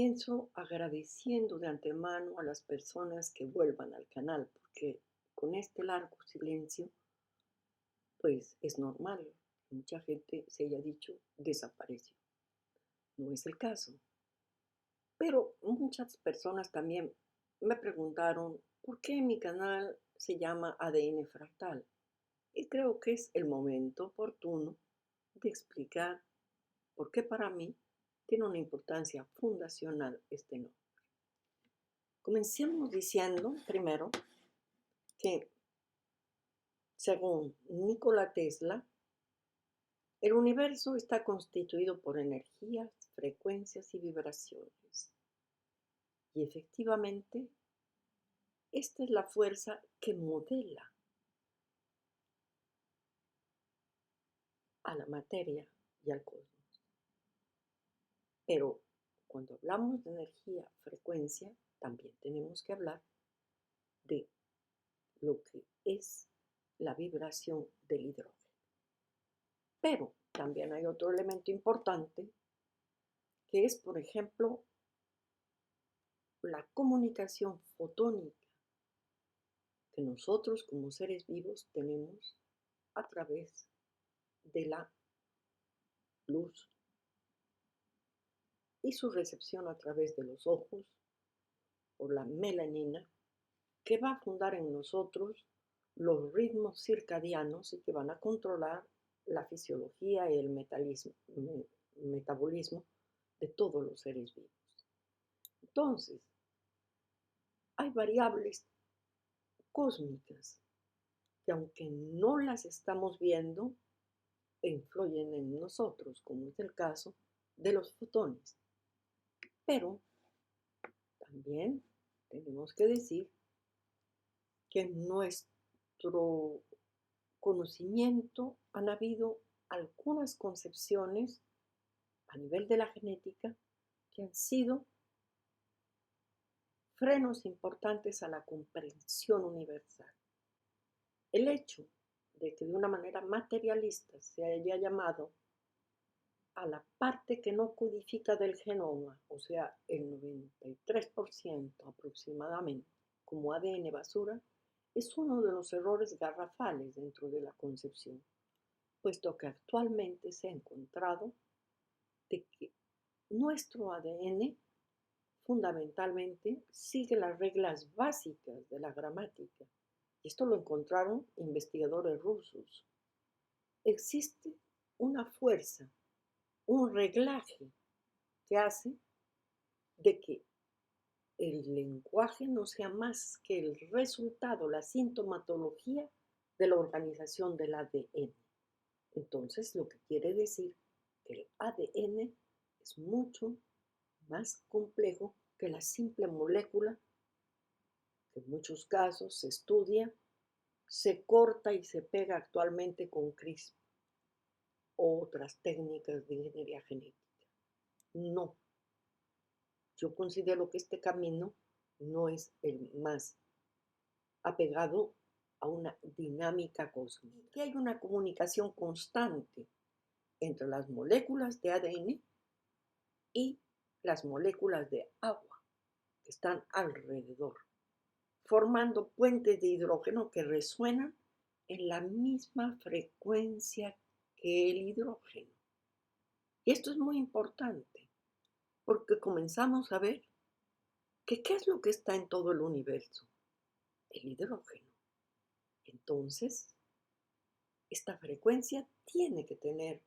Comienzo agradeciendo de antemano a las personas que vuelvan al canal, porque con este largo silencio, pues es normal que mucha gente se haya dicho desapareció. No es el caso. Pero muchas personas también me preguntaron por qué mi canal se llama ADN Fractal. Y creo que es el momento oportuno de explicar por qué para mí tiene una importancia fundacional este nombre. Comencemos diciendo primero que, según Nikola Tesla, el universo está constituido por energías, frecuencias y vibraciones. Y efectivamente, esta es la fuerza que modela a la materia y al cosmos. Pero cuando hablamos de energía, frecuencia, también tenemos que hablar de lo que es la vibración del hidrógeno. Pero también hay otro elemento importante que es, por ejemplo, la comunicación fotónica que nosotros como seres vivos tenemos a través de la luz y su recepción a través de los ojos por la melanina que va a fundar en nosotros los ritmos circadianos y que van a controlar la fisiología y el metabolismo de todos los seres vivos. Entonces, hay variables cósmicas que aunque no las estamos viendo, influyen en nosotros, como es el caso de los fotones. Pero también tenemos que decir que en nuestro conocimiento han habido algunas concepciones a nivel de la genética que han sido frenos importantes a la comprensión universal. El hecho de que de una manera materialista se haya llamado a la parte que no codifica del genoma, o sea, el 93% aproximadamente, como ADN basura, es uno de los errores garrafales dentro de la concepción, puesto que actualmente se ha encontrado de que nuestro ADN fundamentalmente sigue las reglas básicas de la gramática. Esto lo encontraron investigadores rusos. Existe una fuerza, un reglaje que hace de que el lenguaje no sea más que el resultado, la sintomatología de la organización del ADN. Entonces, lo que quiere decir que el ADN es mucho más complejo que la simple molécula que en muchos casos se estudia, se corta y se pega actualmente con CRISPR o otras técnicas de ingeniería genética. No, yo considero que este camino no es el más apegado a una dinámica cósmica. Que hay una comunicación constante entre las moléculas de ADN y las moléculas de agua que están alrededor, formando puentes de hidrógeno que resuenan en la misma frecuencia que el hidrógeno. Y esto es muy importante porque comenzamos a ver que ¿qué es lo que está en todo el universo? El hidrógeno. Entonces, esta frecuencia tiene que tener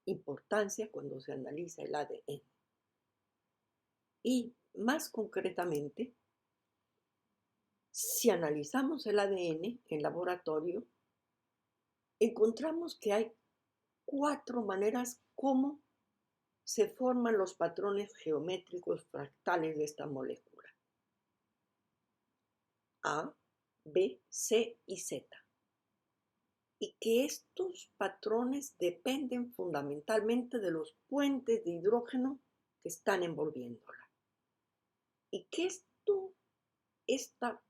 importancia cuando se analiza el ADN. Y más concretamente, si analizamos el ADN en laboratorio, encontramos que hay 4 maneras como se forman los patrones geométricos fractales de esta molécula. A, B, C y Z. Y que estos patrones dependen fundamentalmente de los puentes de hidrógeno que están envolviéndola. Y que esta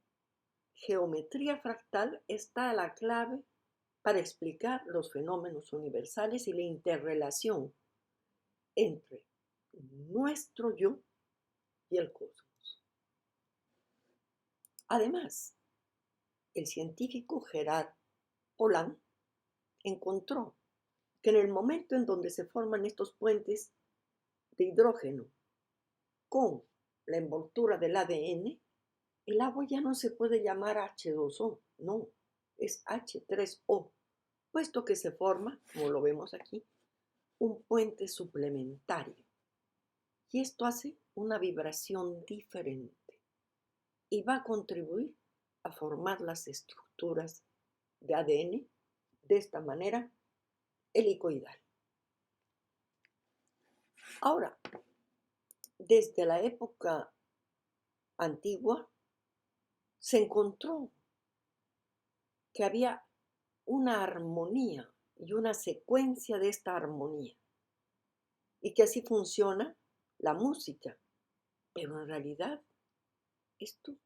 geometría fractal está la clave para explicar los fenómenos universales y la interrelación entre nuestro yo y el cosmos. Además, el científico Gerard Poland encontró que en el momento en donde se forman estos puentes de hidrógeno con la envoltura del ADN, el agua ya no se puede llamar H2O, no, es H3O, puesto que se forma, como lo vemos aquí, un puente suplementario. Y esto hace una vibración diferente y va a contribuir a formar las estructuras de ADN de esta manera helicoidal. Ahora, desde la época antigua se encontró que había una armonía y una secuencia de esta armonía y que así funciona la música. Pero en realidad esto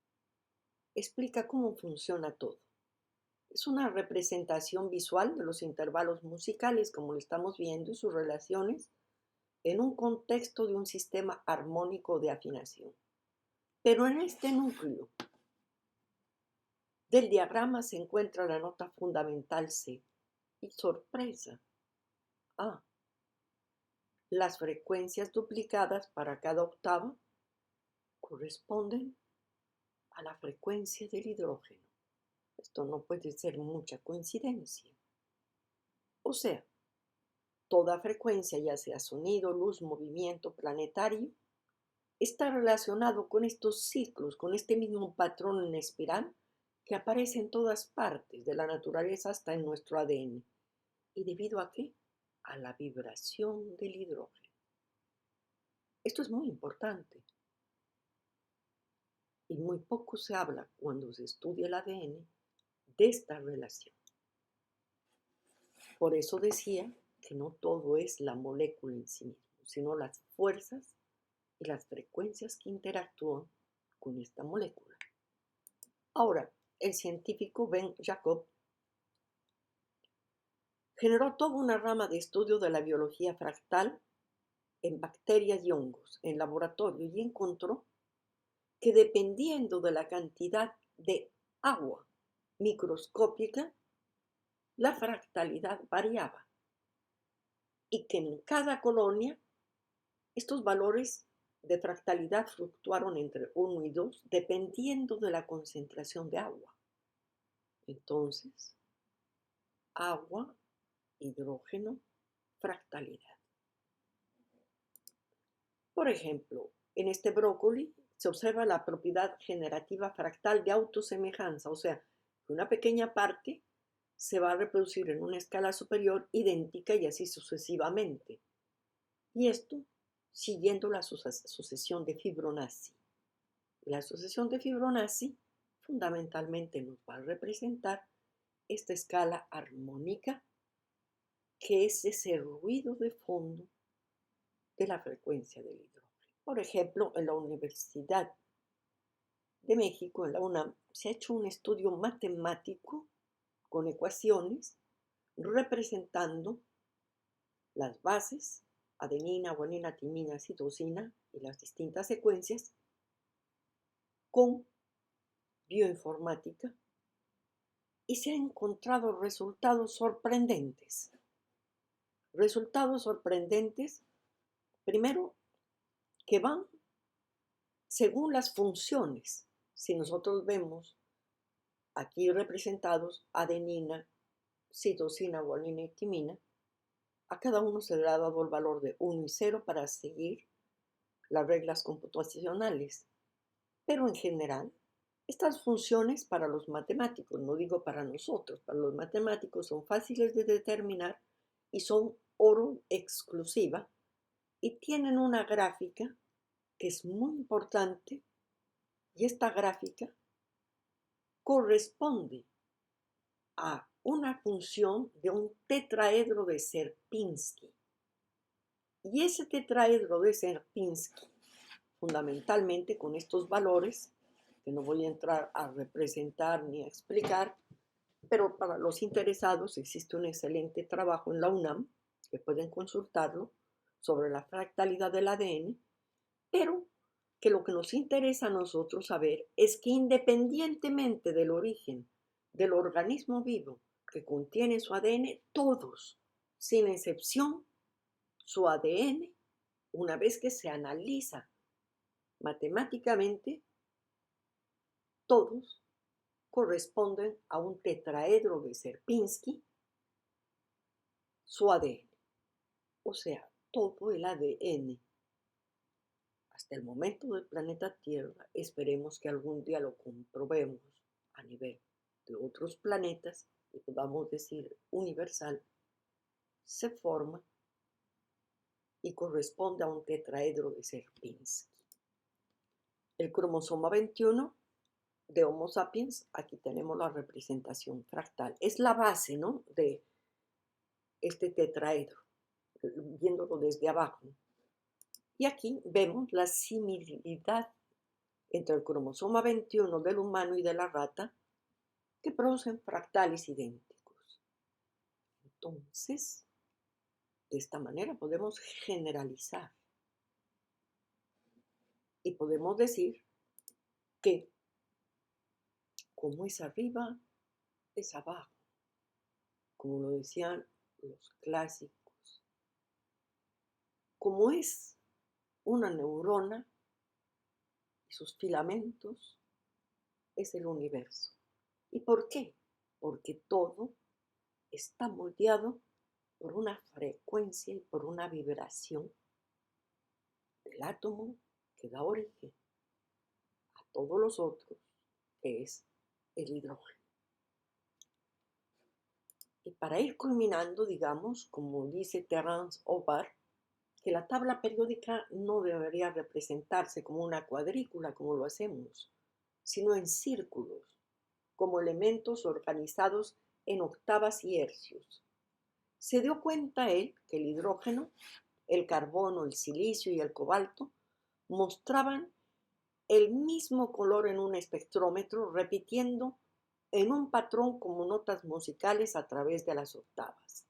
explica cómo funciona todo. Es una representación visual de los intervalos musicales, como lo estamos viendo, y sus relaciones en un contexto de un sistema armónico de afinación. Pero en este núcleo del diagrama se encuentra la nota fundamental C. Y sorpresa, las frecuencias duplicadas para cada octava corresponden a la frecuencia del hidrógeno. Esto no puede ser mucha coincidencia. O sea, toda frecuencia, ya sea sonido, luz, movimiento planetario, está relacionado con estos ciclos, con este mismo patrón en espiral que aparece en todas partes de la naturaleza, hasta en nuestro ADN. ¿Y debido a qué? A la vibración del hidrógeno. Esto es muy importante y muy poco se habla cuando se estudia el ADN de esta relación. Por eso decía que no todo es la molécula en sí misma, sino las fuerzas y las frecuencias que interactúan con esta molécula. Ahora, el científico Ben Jacob generó toda una rama de estudio de la biología fractal en bacterias y hongos en laboratorio y encontró que dependiendo de la cantidad de agua microscópica, la fractalidad variaba y que en cada colonia estos valores de fractalidad fluctuaron entre 1 y 2 dependiendo de la concentración de agua. Entonces, agua, hidrógeno, fractalidad. Por ejemplo, en este brócoli se observa la propiedad generativa fractal de autosemejanza, o sea, que una pequeña parte se va a reproducir en una escala superior idéntica y así sucesivamente. Y esto siguiendo la sucesión de Fibonacci. La sucesión de Fibonacci fundamentalmente nos va a representar esta escala armónica que es ese ruido de fondo de la frecuencia del hidrógeno. Por ejemplo, en la Universidad de México, en la UNAM, se ha hecho un estudio matemático con ecuaciones representando las bases, adenina, guanina, timina, citosina y las distintas secuencias con bioinformática y se han encontrado resultados sorprendentes. Resultados sorprendentes, primero, que van según las funciones. Si nosotros vemos aquí representados adenina, citosina, guanina y timina, a cada uno se le ha dado el valor de 1 y 0 para seguir las reglas computacionales. Pero en general, estas funciones para los matemáticos, no digo para nosotros, para los matemáticos son fáciles de determinar y son oro exclusiva y tienen una gráfica que es muy importante y esta gráfica corresponde a una función de un tetraedro de Sierpinski. Y ese tetraedro de Sierpinski, fundamentalmente con estos valores, que no voy a entrar a representar ni a explicar, pero para los interesados existe un excelente trabajo en la UNAM, que pueden consultarlo, sobre la fractalidad del ADN, pero que lo que nos interesa a nosotros saber es que independientemente del origen del organismo vivo que contiene su ADN, todos, sin excepción, su ADN, una vez que se analiza matemáticamente, todos corresponden a un tetraedro de Sierpinski, su ADN. O sea, todo el ADN hasta el momento del planeta Tierra, esperemos que algún día lo comprobemos a nivel de otros planetas y podamos decir universal, se forma y corresponde a un tetraedro de Sierpinski. El cromosoma 21 de Homo sapiens, aquí tenemos la representación fractal, es la base, ¿no?, de este tetraedro, viéndolo desde abajo. Y aquí vemos la similaridad entre el cromosoma 21 del humano y de la rata, que producen fractales idénticos. Entonces, de esta manera podemos generalizar y podemos decir que como es arriba, es abajo, como lo decían los clásicos. Como es una neurona y sus filamentos, es el universo. ¿Y por qué? Porque todo está moldeado por una frecuencia y por una vibración del átomo que da origen a todos los otros, que es el hidrógeno. Y para ir culminando, digamos, como dice Terence Hobart, que la tabla periódica no debería representarse como una cuadrícula, como lo hacemos, sino en círculos, como elementos organizados en octavas y hercios. Se dio cuenta él que el hidrógeno, el carbono, el silicio y el cobalto mostraban el mismo color en un espectrómetro, repitiendo en un patrón como notas musicales a través de las octavas.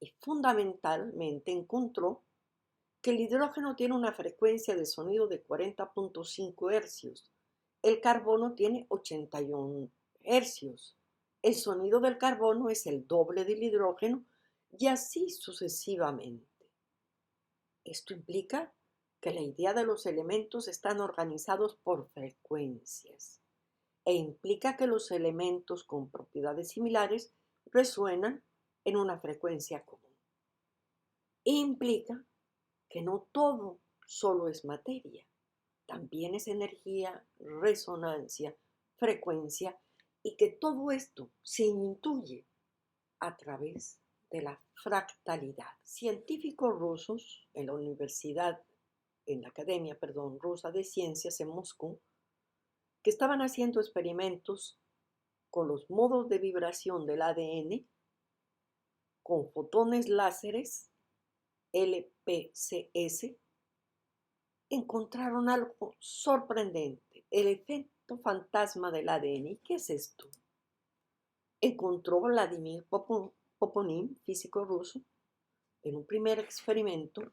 Y fundamentalmente encontró que el hidrógeno tiene una frecuencia de sonido de 40.5 hercios, el carbono tiene 81 hercios, el sonido del carbono es el doble del hidrógeno y así sucesivamente. Esto implica que la idea de los elementos están organizados por frecuencias e implica que los elementos con propiedades similares resuenan en una frecuencia común. Implica que no todo solo es materia, también es energía, resonancia, frecuencia, y que todo esto se intuye a través de la fractalidad. Científicos rusos en la Academia Rusa de Ciencias en Moscú, que estaban haciendo experimentos con los modos de vibración del ADN con fotones láseres LPCS, encontraron algo sorprendente, el efecto fantasma del ADN. ¿Y qué es esto? Encontró Vladimir Poponin, físico ruso, en un primer experimento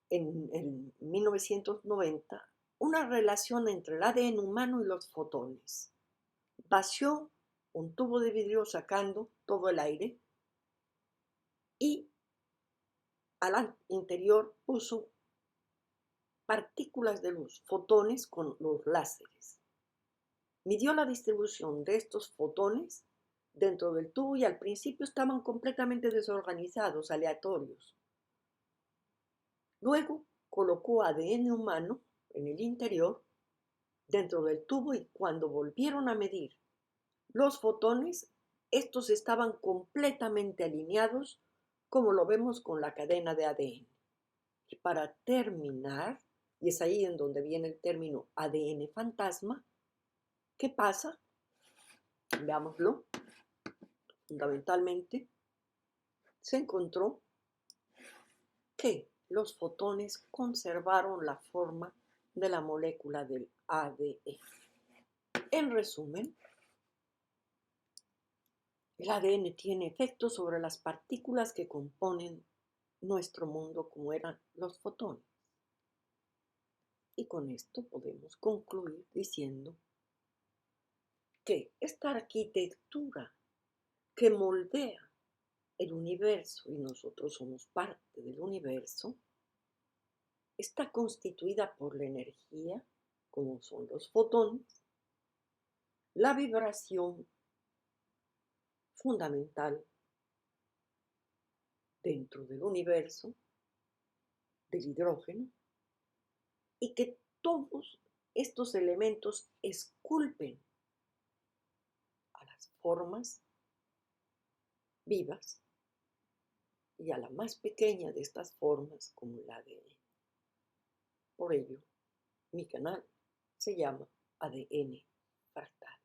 en 1990, una relación entre el ADN humano y los fotones. Vació un tubo de vidrio sacando todo el aire y al interior puso partículas de luz, fotones con los láseres. Midió la distribución de estos fotones dentro del tubo y al principio estaban completamente desorganizados, aleatorios. Luego colocó ADN humano en el interior, dentro del tubo, y cuando volvieron a medir los fotones, estos estaban completamente alineados, como lo vemos con la cadena de ADN. Y para terminar, y es ahí en donde viene el término ADN fantasma, ¿qué pasa? Veámoslo. Fundamentalmente, se encontró que los fotones conservaron la forma de la molécula del ADN. En resumen, el ADN tiene efectos sobre las partículas que componen nuestro mundo, como eran los fotones. Y con esto podemos concluir diciendo que esta arquitectura que moldea el universo, y nosotros somos parte del universo, está constituida por la energía, como son los fotones, la vibración fundamental dentro del universo, del hidrógeno, y que todos estos elementos esculpen a las formas vivas y a la más pequeña de estas formas como el ADN. Por ello, mi canal se llama ADN Fractal.